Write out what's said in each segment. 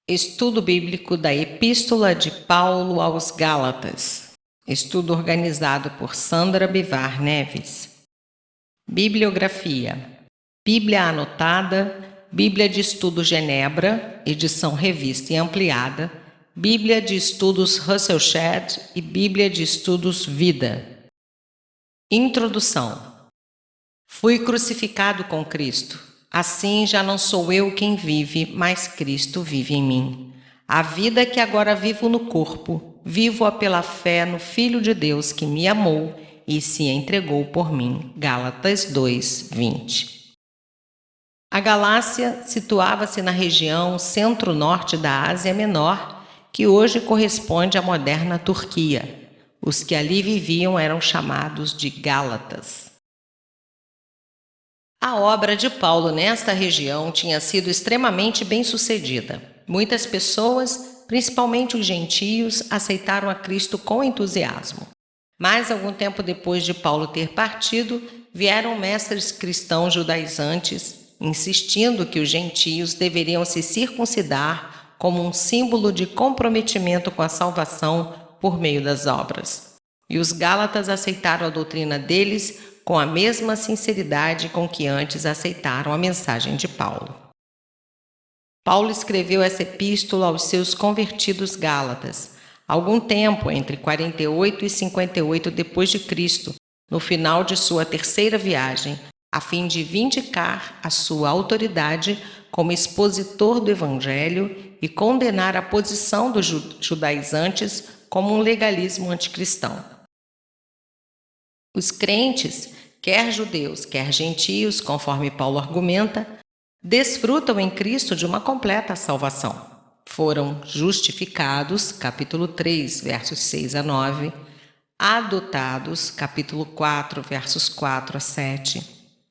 Estudo bíblico da Epístola de Paulo aos Gálatas. Estudo organizado por Sandra Bivar Neves. Bibliografia: Bíblia Anotada, Bíblia de Estudo Genebra, edição revista e ampliada, Bíblia de Estudos Russell Shedd e Bíblia de Estudos Vida. Introdução. Fui crucificado com Cristo. Assim já não sou eu quem vive, mas Cristo vive em mim. A vida que agora vivo no corpo, vivo-a pela fé no Filho de Deus que me amou e se entregou por mim. Gálatas 2:20. A Galácia situava-se na região centro-norte da Ásia Menor, que hoje corresponde à moderna Turquia. Os que ali viviam eram chamados de Gálatas. A obra de Paulo nesta região tinha sido extremamente bem-sucedida. Muitas pessoas, principalmente os gentios, aceitaram a Cristo com entusiasmo. Mas, algum tempo depois de Paulo ter partido, vieram mestres cristãos judaizantes, insistindo que os gentios deveriam se circuncidar como um símbolo de comprometimento com a salvação por meio das obras. E os gálatas aceitaram a doutrina deles com a mesma sinceridade com que antes aceitaram a mensagem de Paulo. Paulo escreveu essa epístola aos seus convertidos gálatas, algum tempo entre 48 e 58 depois de Cristo, no final de sua terceira viagem, a fim de vindicar a sua autoridade como expositor do Evangelho e condenar a posição dos judaizantes como um legalismo anticristão. Os crentes, quer judeus, quer gentios, conforme Paulo argumenta, desfrutam em Cristo de uma completa salvação. Foram justificados, capítulo 3, versos 6 a 9, adotados, capítulo 4, versos 4 a 7,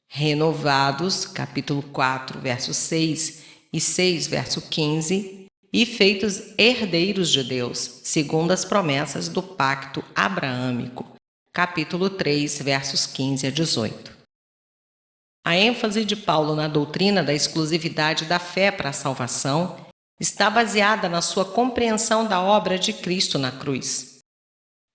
renovados, capítulo 4, versos 6 e 6, verso 15, e feitos herdeiros de Deus, segundo as promessas do pacto abraâmico, capítulo 3, versos 15 a 18. A ênfase de Paulo na doutrina da exclusividade da fé para a salvação está baseada na sua compreensão da obra de Cristo na cruz.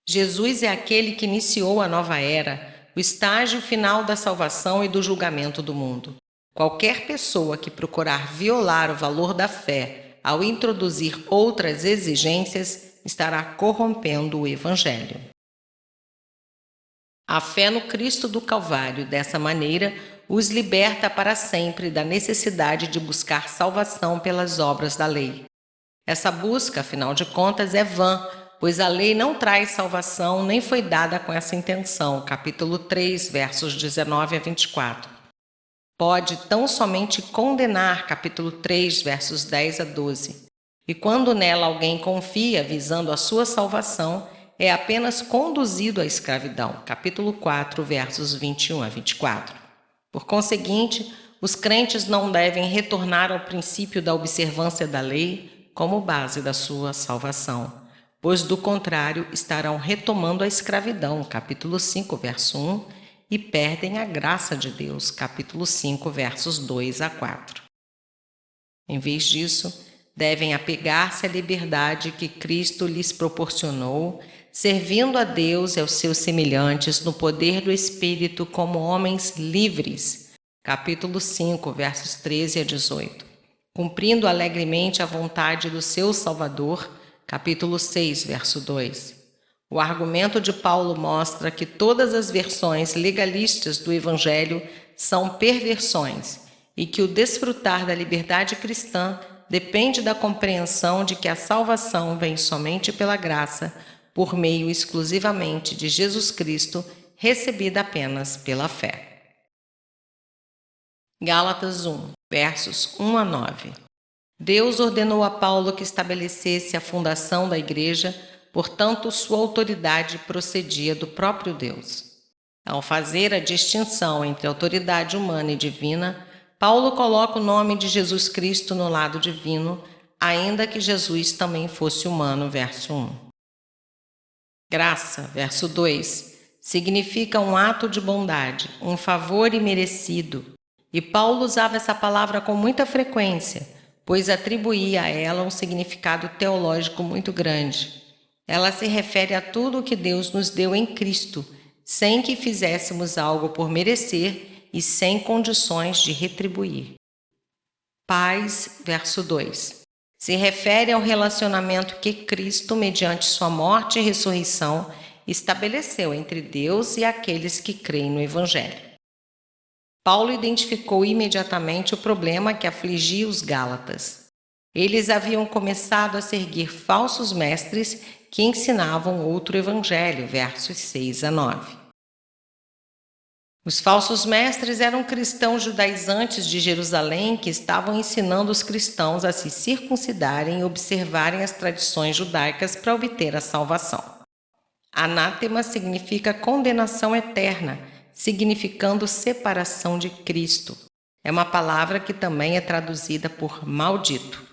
Jesus é aquele que iniciou a nova era, o estágio final da salvação e do julgamento do mundo. Qualquer pessoa que procurar violar o valor da fé ao introduzir outras exigências estará corrompendo o Evangelho. A fé no Cristo do Calvário, dessa maneira, os liberta para sempre da necessidade de buscar salvação pelas obras da lei. Essa busca, afinal de contas, é vã, pois a lei não traz salvação nem foi dada com essa intenção. Capítulo 3, versos 19 a 24. Pode tão somente condenar, capítulo 3, versos 10 a 12. E quando nela alguém confia visando a sua salvação, é apenas conduzido à escravidão. Capítulo 4, versos 21 a 24. Por conseguinte, os crentes não devem retornar ao princípio da observância da lei como base da sua salvação, pois do contrário estarão retomando a escravidão. Capítulo 5, verso 1, e perdem a graça de Deus. Capítulo 5, versos 2 a 4. Em vez disso, devem apegar-se à liberdade que Cristo lhes proporcionou, servindo a Deus e aos seus semelhantes no poder do Espírito como homens livres. Capítulo 5, versos 13 a 18. Cumprindo alegremente a vontade do seu Salvador. Capítulo 6, verso 2. O argumento de Paulo mostra que todas as versões legalistas do Evangelho são perversões e que o desfrutar da liberdade cristã depende da compreensão de que a salvação vem somente pela graça, por meio exclusivamente de Jesus Cristo, recebida apenas pela fé. Gálatas 1, versos 1 a 9. Deus ordenou a Paulo que estabelecesse a fundação da igreja, portanto, sua autoridade procedia do próprio Deus. Ao fazer a distinção entre autoridade humana e divina, Paulo coloca o nome de Jesus Cristo no lado divino, ainda que Jesus também fosse humano, verso 1. Graça, verso 2, significa um ato de bondade, um favor imerecido. E Paulo usava essa palavra com muita frequência, pois atribuía a ela um significado teológico muito grande. Ela se refere a tudo o que Deus nos deu em Cristo, sem que fizéssemos algo por merecer e sem condições de retribuir. Paz, verso 2. Se refere ao relacionamento que Cristo, mediante sua morte e ressurreição, estabeleceu entre Deus e aqueles que creem no Evangelho. Paulo identificou imediatamente o problema que afligia os Gálatas. Eles haviam começado a seguir falsos mestres que ensinavam outro evangelho, versos 6 a 9. Os falsos mestres eram cristãos judaizantes de Jerusalém que estavam ensinando os cristãos a se circuncidarem e observarem as tradições judaicas para obter a salvação. Anátema significa condenação eterna, significando separação de Cristo. É uma palavra que também é traduzida por maldito.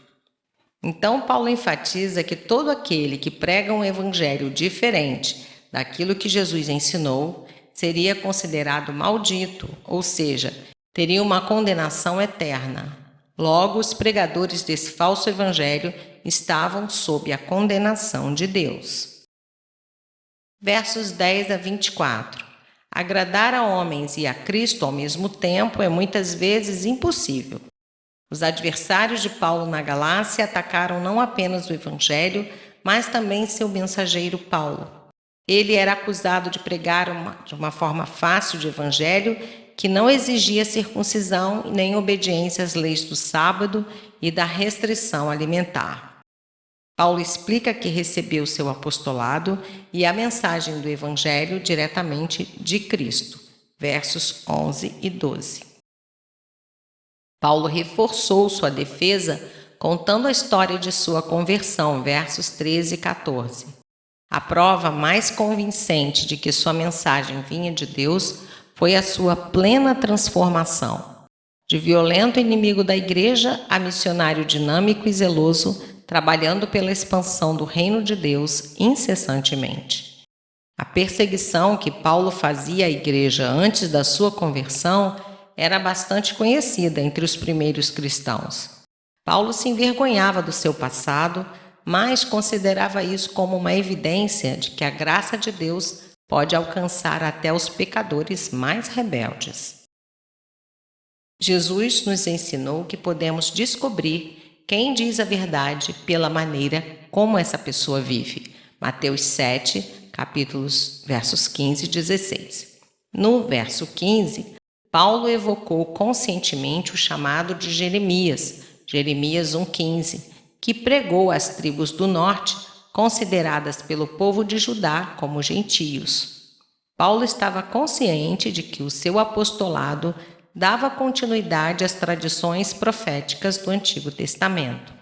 Então, Paulo enfatiza que todo aquele que prega um evangelho diferente daquilo que Jesus ensinou seria considerado maldito, ou seja, teria uma condenação eterna. Logo, os pregadores desse falso evangelho estavam sob a condenação de Deus. Versos 10 a 24. Agradar a homens e a Cristo ao mesmo tempo é muitas vezes impossível. Os adversários de Paulo na Galácia atacaram não apenas o Evangelho, mas também seu mensageiro Paulo. Ele era acusado de pregar de uma forma fácil de Evangelho que não exigia circuncisão nem obediência às leis do sábado e da restrição alimentar. Paulo explica que recebeu seu apostolado e a mensagem do Evangelho diretamente de Cristo, versos 11 e 12. Paulo reforçou sua defesa contando a história de sua conversão, versos 13 e 14. A prova mais convincente de que sua mensagem vinha de Deus foi a sua plena transformação. De violento inimigo da igreja a missionário dinâmico e zeloso, trabalhando pela expansão do reino de Deus incessantemente. A perseguição que Paulo fazia à igreja antes da sua conversão era bastante conhecida entre os primeiros cristãos. Paulo se envergonhava do seu passado, mas considerava isso como uma evidência de que a graça de Deus pode alcançar até os pecadores mais rebeldes. Jesus nos ensinou que podemos descobrir quem diz a verdade pela maneira como essa pessoa vive. Mateus 7, versos 15 e 16. No verso 15, Paulo evocou conscientemente o chamado de Jeremias 1,15, que pregou às tribos do norte, consideradas pelo povo de Judá como gentios. Paulo estava consciente de que o seu apostolado dava continuidade às tradições proféticas do Antigo Testamento.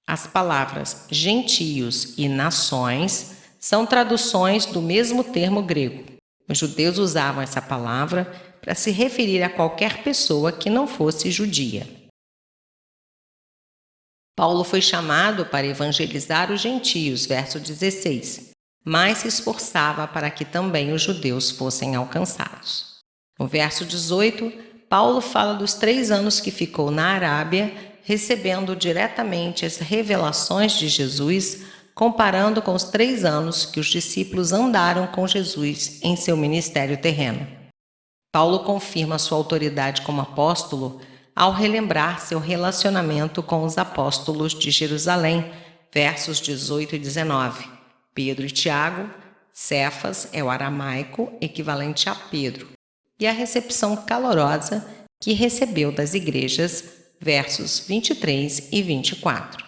As palavras gentios e nações são traduções do mesmo termo grego. Os judeus usavam essa palavra para se referir a qualquer pessoa que não fosse judia. Paulo foi chamado para evangelizar os gentios, verso 16, mas se esforçava para que também os judeus fossem alcançados. No verso 18, Paulo fala dos 3 anos que ficou na Arábia, recebendo diretamente as revelações de Jesus, comparando com os 3 anos que os discípulos andaram com Jesus em seu ministério terreno. Paulo confirma sua autoridade como apóstolo ao relembrar seu relacionamento com os apóstolos de Jerusalém, versos 18 e 19. Pedro e Tiago, Cefas é o aramaico equivalente a Pedro, e a recepção calorosa que recebeu das igrejas, versos 23 e 24.